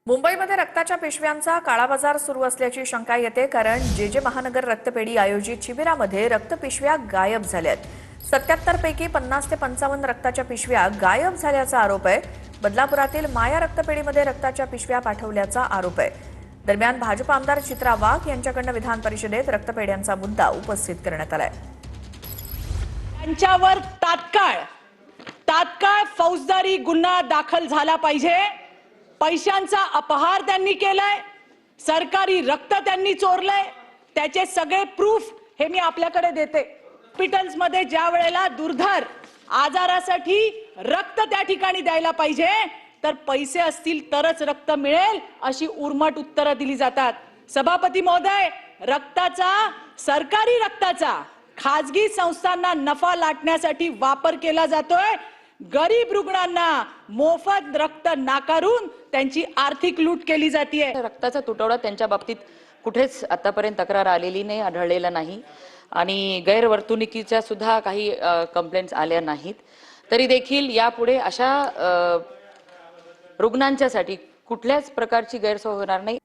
मुंबईमध्ये रक्ताच्या पिशव्यांचा काळाबाजार सुरू असल्याची शंका येते, कारण जे महानगर रक्तपेढी आयोजित शिबिरामध्ये रक्तपिशव्या गायब झाल्यात। 77 पैकी 50 ते 55 रक्ताच्या पिशव्या गायब झाल्याचा आरोप आहे। बदलापुरातील माया रक्तपेढीमध्ये रक्ताच्या पिशव्या पाठवल्याचा आरोप आहे। दरम्यान भाजप आमदार चित्रा वाघ यांच्याकडून विधान परिषदेत रक्तपेढ्यांचा मुद्दा उपस्थित करण्यात आलाय। त्यांच्यावर तात्काळ फौजदारी गुन्हा दाखल झाला पाहिजे। पैशांचा अपहार त्यांनी केलाय, सरकारी रक्त त्यांनी चोरलंय, त्याचे सगळे प्रूफ हे मी आपल्याकडे देते। हॉस्पिटल्स मध्ये ज्या वेळेला दुर्धर आजारासाठी रक्त त्या ठिकाणी द्यायला पाहिजे, तर पैसे असतील तरच रक्त मिळेल अशी उर्मट उत्तरं दिली जातात। सभापती महोदय, सरकारी रक्ताचा खाजगी संस्थांना नफा लाटण्यासाठी वापर केला जातोय। गरीब रुग्णांना मोफत रक्त नाकारून त्यांची आर्थिक लूट केली जाते। रक्ताचा तुटवडा त्यांच्या बाबतीत कुठेच आतापर्यंत तक्रार आलेली नाही, आढळलेला नाही आणि गैरवर्तणुकीच्या सुद्धा काही कंप्लेंट्स आल्या नाहीत। तरी देखील यापुढे अशा रुग्णांच्यासाठी कुठल्याच प्रकारची गैरसोय होणार नाही।